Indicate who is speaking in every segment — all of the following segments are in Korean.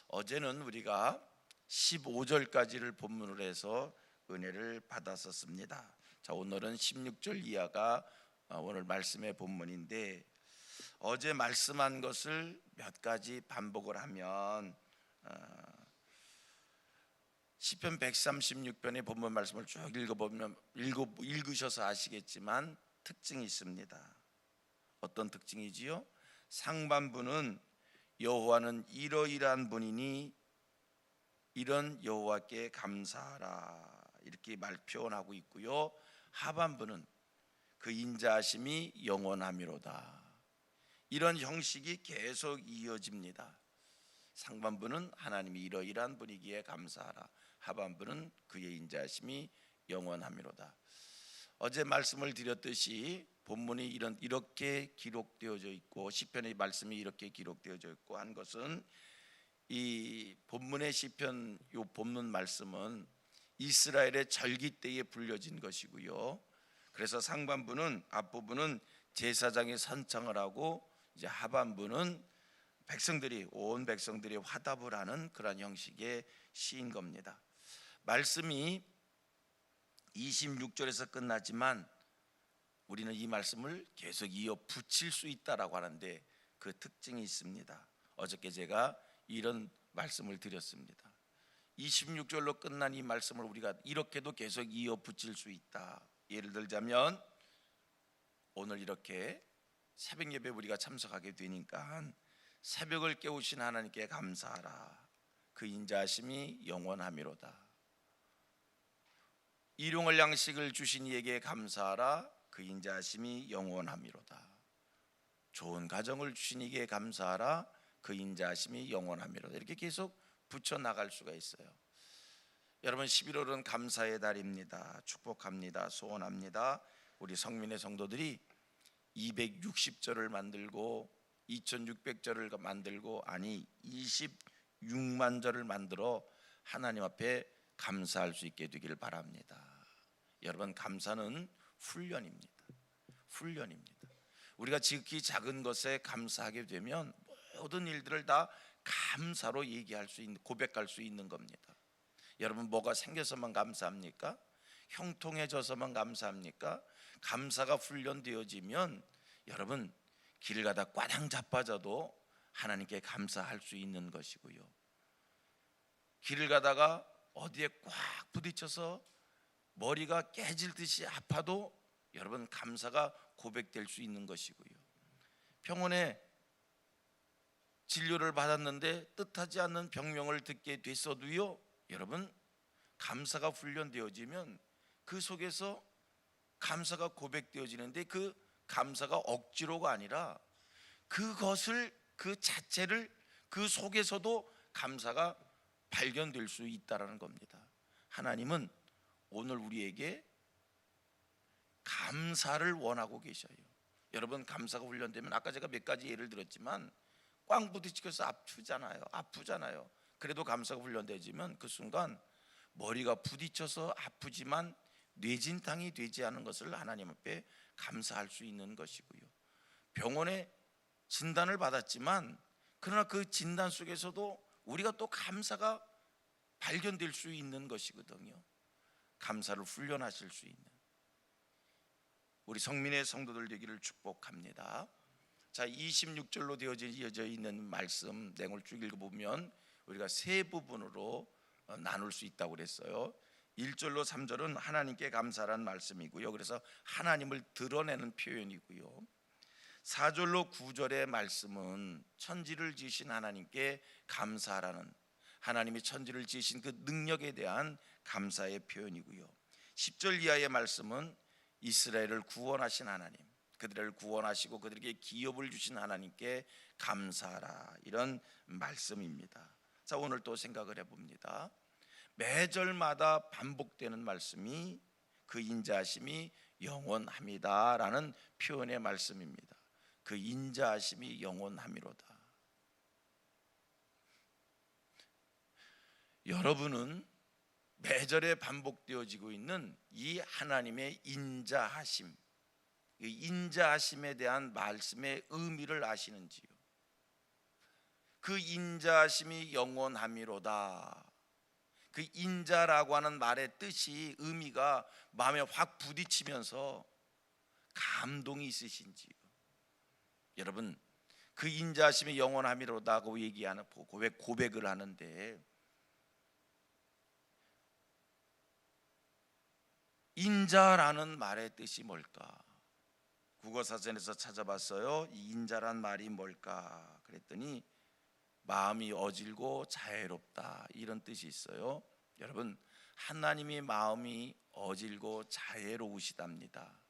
Speaker 1: 어제는 우리가 15절까지를 본문으로 해서 은혜를 받았었습니다. 자, 오늘은 16절 이하가 오늘 말씀의 본문인데, 어제 말씀한 것을 몇 가지 반복을 하면 시편 136편의 본문 말씀을 쭉 읽어보면 읽으셔서 아시겠지만 특징이 있습니다. 어떤 특징이지요? 상반부는 여호와는 이러이러한 분이니 이런 여호와께 감사하라, 이렇게 표현하고 있고요. 하반부는 그 인자하심이 영원하미로다, 이런 형식이 계속 이어집니다. 상반부는 하나님이 이러이러한 분이기에 감사하라, 하반부는 그의 인자하심이 영원하미로다. 어제 말씀을 드렸듯이 본문이 이렇게 기록되어져 있고 시편의 말씀이 이렇게 기록되어져 있고 한 것은, 이 본문의 시편 요 본문 말씀은 이스라엘의 절기 때에 불려진 것이고요. 그래서 상반부는, 앞부분은 제사장이 선창을 하고, 이제 하반부는 온 백성들이 화답을 하는 그런 형식의 시인 겁니다. 말씀이 26절에서 끝나지만 우리는 이 말씀을 계속 이어 붙일 수 있다라고 하는데 그 특징이 있습니다. 어저께 제가 이런 말씀을 드렸습니다. 26절로 끝난 이 말씀을 우리가 이렇게도 계속 이어 붙일 수 있다. 예를 들자면 오늘 이렇게 새벽 예배 우리가 참석하게 되니까 새벽을 깨우신 하나님께 감사하라, 그 인자하심이 영원하미로다. 일용할 양식을 주신 이에게 감사하라, 그 인자하심이 영원하미로다. 좋은 가정을 주신 이에게 감사하라, 그 인자하심이 영원하미로다. 이렇게 계속 붙여 나갈 수가 있어요. 여러분, 11월은 감사의 달입니다. 축복합니다. 소원합니다. 우리 성민의 성도들이 260절을 만들고 2600절을 만들고, 아니 26만 절을 만들어 하나님 앞에 감사할 수 있게 되길 바랍니다. 여러분, 감사는 훈련입니다. 우리가 지극히 작은 것에 감사하게 되면 모든 일들을 다 감사로 얘기할 수 있는, 고백할 수 있는 겁니다. 여러분, 뭐가 생겨서만 감사합니까? 형통해져서만 감사합니까? 감사가 훈련되어지면 여러분, 길을 가다 꽈당 자빠져도 하나님께 감사할 수 있는 것이고요. 길을 가다가 어디에 꽉 부딪혀서 머리가 깨질 듯이 아파도 여러분, 감사가 고백될 수 있는 것이고요. 병원에 진료를 받았는데 뜻하지 않는 병명을 듣게 됐어도요, 여러분, 감사가 훈련되어지면 그 속에서 감사가 고백되어지는데, 그 감사가 억지로가 아니라 그것을, 그 자체를, 그 속에서도 감사가 발견될 수 있다라는 겁니다. 하나님은 오늘 우리에게 감사를 원하고 계셔요. 여러분, 감사가 훈련되면 아까 제가 몇 가지 예를 들었지만 꽝 부딪혀서 아프잖아요. 그래도 감사가 훈련되지만 그 순간 머리가 부딪혀서 아프지만 뇌진탕이 되지 않은 것을 하나님 앞에 감사할 수 있는 것이고요. 병원에 진단을 받았지만 그러나 그 진단 속에서도 우리가 또 감사가 발견될 수 있는 것이거든요. 감사를 훈련하실 수 있는 우리 성민의 성도들 되기를 축복합니다. 자, 26절로 되어져 있는 말씀 내용을 쭉 읽어보면 우리가 세 부분으로 나눌 수 있다고 그랬어요. 1절로 3절은 하나님께 감사라는 말씀이고요. 그래서 하나님을 드러내는 표현이고요. 4절로 9절의 말씀은 천지를 지으신 하나님께 감사라는, 하나님이 천지를 지으신 그 능력에 대한 감사의 표현이고요. 10절 이하의 말씀은 이스라엘을 구원하신 하나님, 그들을 구원하시고 그들에게 기업을 주신 하나님께 감사하라, 이런 말씀입니다. 자, 오늘 또 생각을 해봅니다. 매절마다 반복되는 말씀이 그 인자하심이 영원합니다라는 표현의 말씀입니다. 그 인자하심이 영원함이로다. 여러분은 매절에 반복되어지고 있는 이 하나님의 인자하심, 이 인자하심에 대한 말씀의 의미를 아시는지요? 그 인자하심이 영원함이로다. 그 인자라고 하는 말의 뜻이, 의미가 마음에 확 부딪히면서 감동이 있으신지요? 여러분, 그 인자하심이 영원함이로다고 얘기하는 고백을 하는데, 인자라는 말의 뜻이 뭘까? 국어사전에서 찾아봤어요. 이 인자란 말이 뭘까? 그랬더니 마음이 어질고 자애롭다, 이런 뜻이 있어요. 여러분, 하나님이 마음이 어질고 자애로우시답니다.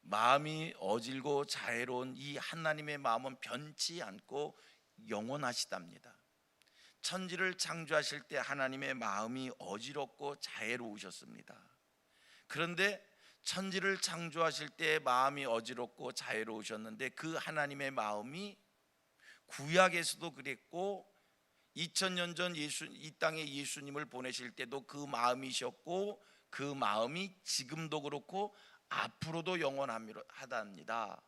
Speaker 1: 마음이 어질고 자애로운 이 하나님의 마음은 변치 않고 영원하시답니다. 천지를 창조하실 때 하나님의 마음이 어지럽고 자애로우셨습니다. 그런데 천지를 창조하실 때 마음이 어지럽고 자애로우셨는데, 그 하나님의 마음이 구약에서도 그랬고 2000년 전 이 땅에 예수님을 보내실 때도 그 마음이셨고, 그 마음이 지금도 그렇고 앞으로도 영원하답니다.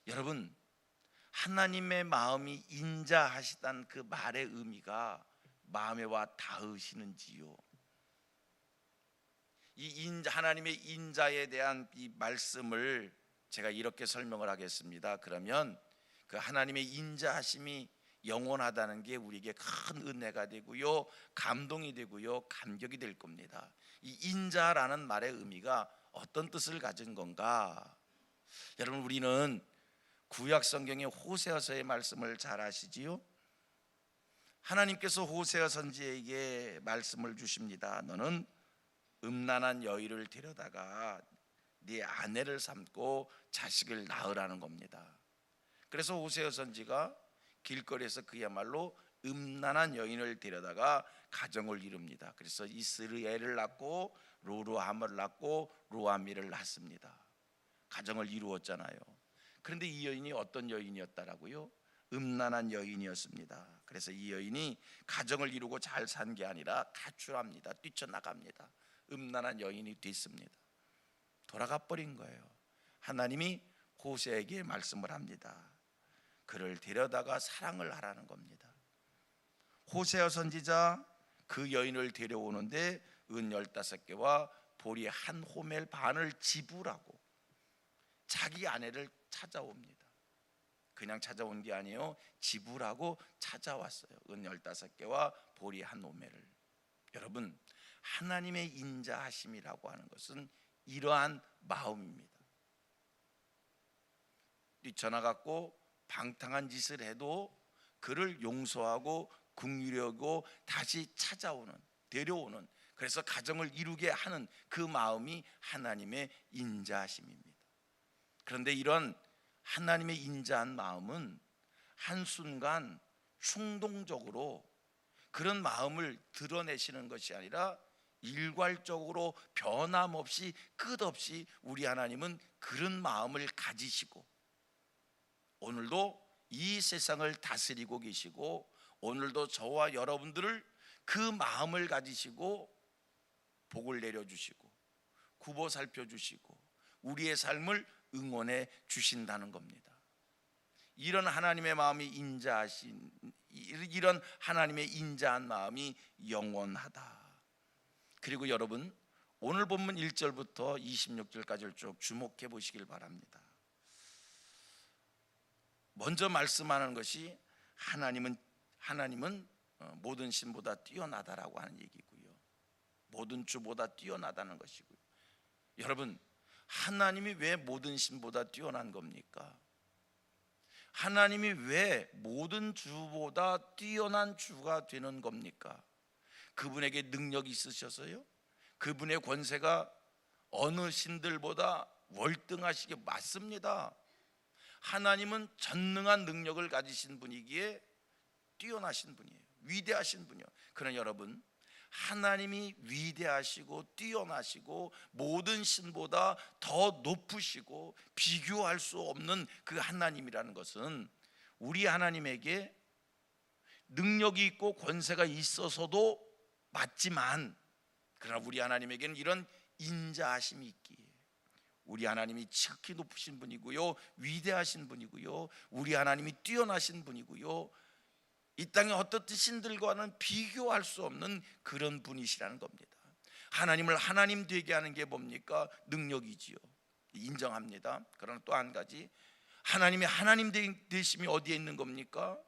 Speaker 1: 여러분, 하나님의 마음이 인자하시다는 그 말의 의미가 마음에 와 닿으시는지요? 하나님의 인자에 대한 이 말씀을 제가 이렇게 설명을 하겠습니다. 그러면 그 하나님의 인자하심이 영원하다는 게 우리에게 큰 은혜가 되고요, 감동이 되고요, 감격이 될 겁니다. 이 인자라는 말의 의미가 어떤 뜻을 가진 건가? 여러분, 우리는 구약 성경의 호세아서의 말씀을 잘 아시지요? 하나님께서 호세아 선지에게 말씀을 주십니다. 너는 음란한 여인을 데려다가 네 아내를 삼고 자식을 낳으라는 겁니다. 그래서 호세아 선지가 길거리에서 그야말로 음란한 여인을 데려다가 가정을 이룹니다. 그래서 이스르엘을 낳고 로로함을 낳고 로아미를 낳습니다. 가정을 이루었잖아요. 그런데 이 여인이 어떤 여인이었다라고요? 음란한 여인이었습니다. 그래서 이 여인이 가정을 이루고 잘 산 게 아니라 가출합니다. 뛰쳐나갑니다. 음란한 여인이 됐습니다. 돌아가 버린 거예요. 하나님이 호세에게 말씀을 합니다. 그를 데려다가 사랑을 하라는 겁니다. 호세아 선지자 그 여인을 데려오는데 은 15개와 보리 한 호멜 반을 지불하고 자기 아내를 찾아옵니다. 그냥 찾아온 게 아니에요. 지불하고 찾아왔어요. 은 15개와 보리 한 호멜을. 여러분, 하나님의 인자하심이라고 하는 것은 이러한 마음입니다. 뛰쳐나갔고 방탕한 짓을 해도 그를 용서하고 긍휼히 여기고 다시 찾아오는, 데려오는, 그래서 가정을 이루게 하는 그 마음이 하나님의 인자하심입니다. 그런데 이런 하나님의 인자한 마음은 한순간 충동적으로 그런 마음을 드러내시는 것이 아니라 일괄적으로 변함없이 끝없이 우리 하나님은 그런 마음을 가지시고 오늘도 이 세상을 다스리고 계시고, 오늘도 저와 여러분들을 그 마음을 가지시고 복을 내려주시고 굽어 살펴주시고 우리의 삶을 응원해 주신다는 겁니다. 이런 하나님의 마음이 이런 하나님의 인자한 마음이 영원하다. 그리고 여러분, 오늘 본문 1절부터 26절까지를 쭉 주목해 보시길 바랍니다. 먼저 말씀하는 것이 하나님은 모든 신보다 뛰어나다라고 하는 얘기고요, 모든 주보다 뛰어나다는 것이고요. 여러분, 하나님이 왜 모든 신보다 뛰어난 겁니까? 하나님이 왜 모든 주보다 뛰어난 주가 되는 겁니까? 그분에게 능력이 있으셔서요? 그분의 권세가 어느 신들보다 월등하시게 맞습니다. 하나님은 전능한 능력을 가지신 분이기에 뛰어나신 분이에요. 위대하신 분이에요. 그러나 여러분, 하나님이 위대하시고 뛰어나시고 모든 신보다 더 높으시고 비교할 수 없는 그 하나님이라는 것은 우리 하나님에게 능력이 있고 권세가 있어서도 맞지만, 그러나 우리 하나님에게는 이런 인자하심이 있기에 우리 하나님이 지극히 높으신 분이고요, 위대하신 분이고요, 우리 하나님이 뛰어나신 분이고요, 이 땅의 어떤 신들과는 비교할 수 없는 그런 분이시라는 겁니다. 하나님을 하나님 되게 하는 게 뭡니까? 능력이지요. 인정합니다. 그러나 또 한 가지, 하나님이 하나님 되심이 어디에 있는 겁니까?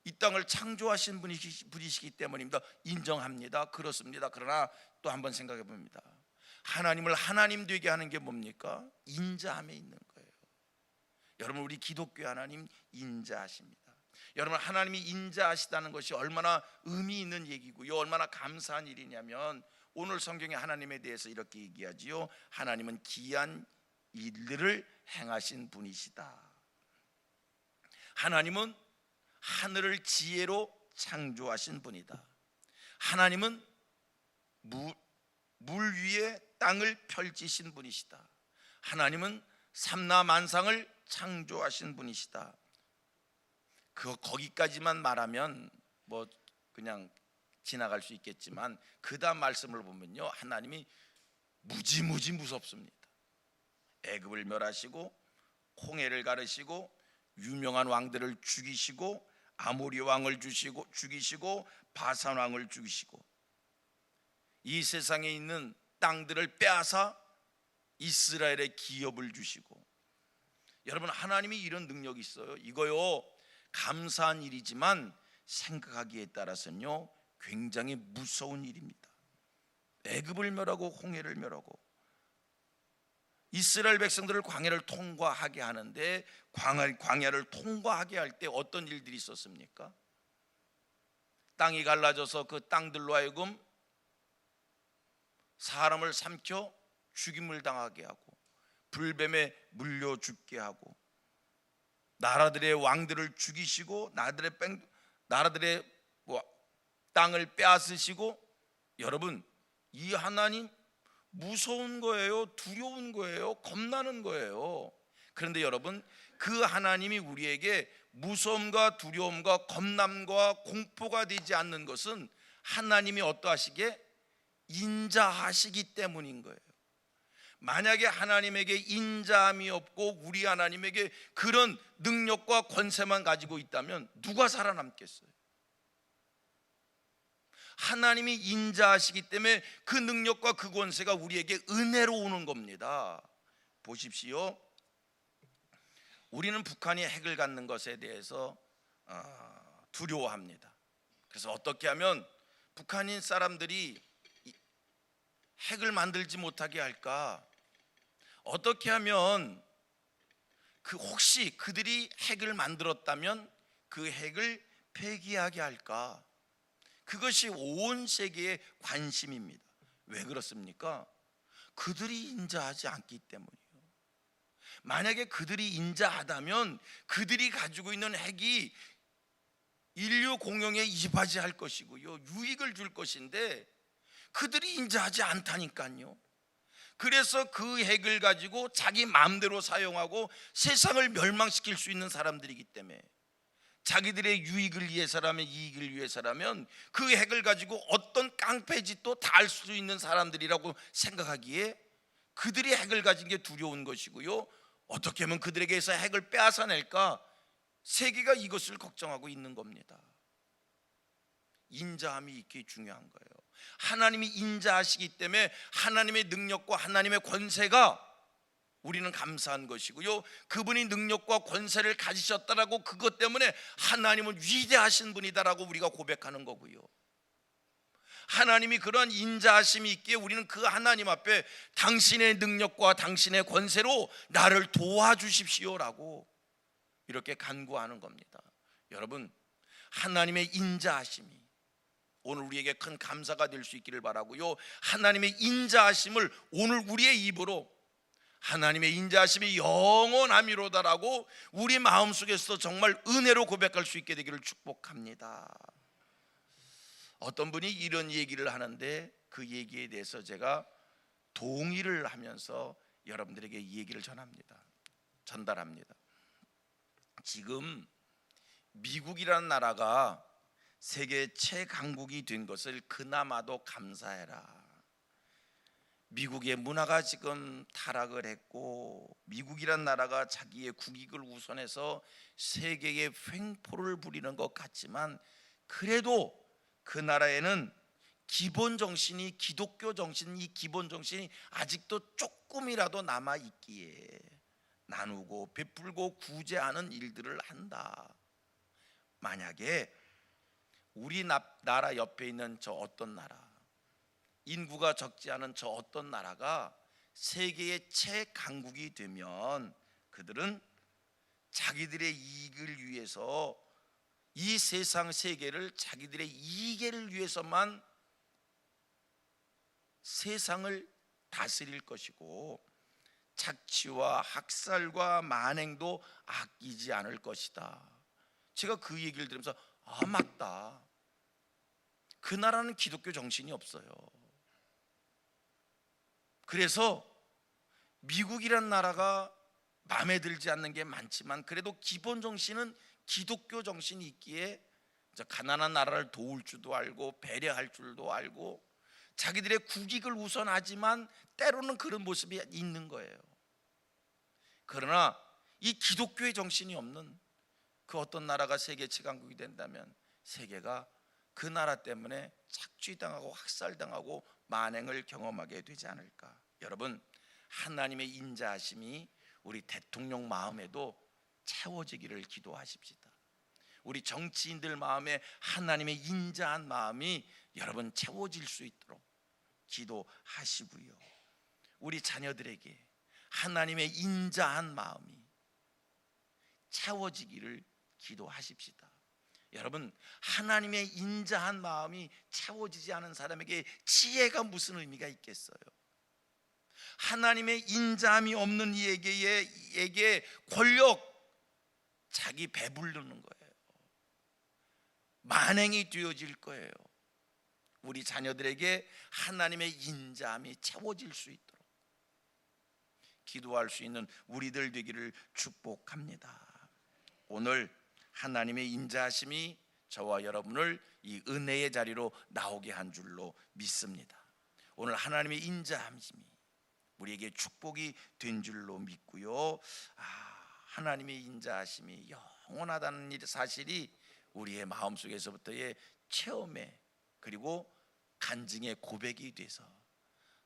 Speaker 1: 이 땅을 창조하신 분이시기 때문입니다. 인정합니다. 그렇습니다. 그러나 또 한번 생각해 봅니다. 하나님을 하나님 되게 하는 게 뭡니까? 인자함에 있는 거예요. 여러분, 우리 기독교 하나님 인자하십니다. 여러분, 하나님이 인자하시다는 것이 얼마나 의미 있는 얘기고요, 얼마나 감사한 일이냐면, 오늘 성경에 하나님에 대해서 이렇게 얘기하지요. 하나님은 기이한 일들을 행하신 분이시다. 하나님은 하늘을 지혜로 창조하신 분이다. 하나님은 물 위에 땅을 펼치신 분이시다. 하나님은 삼라만상을 창조하신 분이시다. 거기까지만 말하면 뭐 그냥 지나갈 수 있겠지만, 그 다음 말씀을 보면요, 하나님이 무지무지 무섭습니다. 애굽을 멸하시고 홍해를 가르시고 유명한 왕들을 죽이시고 아모리 왕을 죽이시고 바산 왕을 죽이시고 이 세상에 있는 땅들을 빼앗아 이스라엘에 기업을 주시고, 여러분, 하나님이 이런 능력이 있어요. 이거요, 감사한 일이지만 생각하기에 따라서는요 굉장히 무서운 일입니다. 애굽을 멸하고 홍해를 멸하고 이스라엘 백성들을 광야를 통과하게 하는데, 광야를 통과하게 할 때 어떤 일들이 있었습니까? 땅이 갈라져서 그 땅들로 하여금 사람을 삼켜 죽임을 당하게 하고 불뱀에 물려 죽게 하고 나라들의 왕들을 죽이시고 나라들의 땅을 빼앗으시고, 여러분, 이 하나님 무서운 거예요, 두려운 거예요, 겁나는 거예요. 그런데 여러분, 그 하나님이 우리에게 무서움과 두려움과 겁남과 공포가 되지 않는 것은 하나님이 어떠하시게? 인자하시기 때문인 거예요. 만약에 하나님에게 인자함이 없고 우리 하나님에게 그런 능력과 권세만 가지고 있다면 누가 살아남겠어요? 하나님이 인자하시기 때문에 그 능력과 그 권세가 우리에게 은혜로 오는 겁니다. 보십시오. 우리는 북한이 핵을 갖는 것에 대해서 두려워합니다. 그래서 어떻게 하면 북한인 사람들이 핵을 만들지 못하게 할까? 어떻게 하면 혹시 그들이 핵을 만들었다면 그 핵을 폐기하게 할까? 그것이 온 세계의 관심입니다. 왜 그렇습니까? 그들이 인자하지 않기 때문이에요. 만약에 그들이 인자하다면 그들이 가지고 있는 핵이 인류 공용에 이바지할 것이고요, 유익을 줄 것인데 그들이 인자하지 않다니까요. 그래서 그 핵을 가지고 자기 마음대로 사용하고 세상을 멸망시킬 수 있는 사람들이기 때문에, 자기들의 유익을 위해서라면, 이익을 위해서라면 그 핵을 가지고 어떤 깡패짓도 다 할 수 있는 사람들이라고 생각하기에 그들이 핵을 가진 게 두려운 것이고요, 어떻게 하면 그들에게서 핵을 빼앗아낼까? 세계가 이것을 걱정하고 있는 겁니다. 인자함이 있기 중요한 거예요. 하나님이 인자하시기 때문에 하나님의 능력과 하나님의 권세가 우리는 감사한 것이고요, 그분이 능력과 권세를 가지셨다라고, 그것 때문에 하나님은 위대하신 분이다라고 우리가 고백하는 거고요, 하나님이 그러한 인자하심이 있기에 우리는 그 하나님 앞에 당신의 능력과 당신의 권세로 나를 도와주십시오라고 이렇게 간구하는 겁니다. 여러분, 하나님의 인자하심이 오늘 우리에게 큰 감사가 될 수 있기를 바라고요, 하나님의 인자하심을 오늘 우리의 입으로 하나님의 인자하심이 영원함이로다라고 우리 마음속에서 정말 은혜로 고백할 수 있게 되기를 축복합니다. 어떤 분이 이런 얘기를 하는데 그 얘기에 대해서 제가 동의를 하면서 여러분들에게 이 얘기를 전달합니다. 지금 미국이라는 나라가 세계 최강국이 된 것을 그나마도 감사해라. 미국의 문화가 지금 타락을 했고 미국이란 나라가 자기의 국익을 우선해서 세계에 횡포를 부리는 것 같지만 그래도 그 나라에는 기본 정신이 기독교 정신, 이 기본 정신이 아직도 조금이라도 남아 있기에 나누고 베풀고 구제하는 일들을 한다. 만약에 우리 나라 옆에 있는 저 어떤 나라, 인구가 적지 않은 저 어떤 나라가 세계의 최강국이 되면 그들은 자기들의 이익을 위해서 이 세상 세계를 자기들의 이익을 위해서만 세상을 다스릴 것이고 착취와 학살과 만행도 아끼지 않을 것이다. 제가 그 얘기를 들으면서 맞다. 그 나라는 기독교 정신이 없어요. 그래서 미국이란 나라가 마음에 들지 않는 게 많지만 그래도 기본 정신은 기독교 정신이 있기에 가난한 나라를 도울 줄도 알고 배려할 줄도 알고 자기들의 국익을 우선하지만 때로는 그런 모습이 있는 거예요. 그러나 이 기독교의 정신이 없는 그 어떤 나라가 세계 최강국이 된다면 세계가 그 나라 때문에 착취당하고 학살당하고 만행을 경험하게 되지 않을까. 여러분, 하나님의 인자하심이 우리 대통령 마음에도 채워지기를 기도하십시다. 우리 정치인들 마음에 하나님의 인자한 마음이 여러분 채워질 수 있도록 기도하시고요. 우리 자녀들에게 하나님의 인자한 마음이 채워지기를 기도하십시다. 여러분, 하나님의 인자한 마음이 채워지지 않은 사람에게 지혜가 무슨 의미가 있겠어요? 하나님의 인자함이 없는 이에게 권력, 자기 배부르는 거예요. 만행이 되어질 거예요. 우리 자녀들에게 하나님의 인자함이 채워질 수 있도록 기도할 수 있는 우리들 되기를 축복합니다. 오늘 하나님의 인자하심이 저와 여러분을 이 은혜의 자리로 나오게 한 줄로 믿습니다. 오늘 하나님의 인자하심이 우리에게 축복이 된 줄로 믿고요. 하나님의 인자하심이 영원하다는 사실이 우리의 마음속에서부터의 체험에 그리고 간증의 고백이 돼서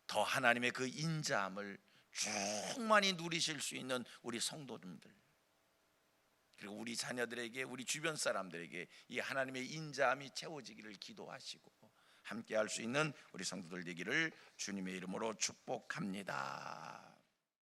Speaker 1: 더 하나님의 그 인자함을 충만히 누리실 수 있는 우리 성도님들 그리고 우리 자녀들에게 우리 주변 사람들에게 이 하나님의 인자함이 채워지기를 기도하시고 함께 할 수 있는 우리 성도들 되기를 주님의 이름으로 축복합니다.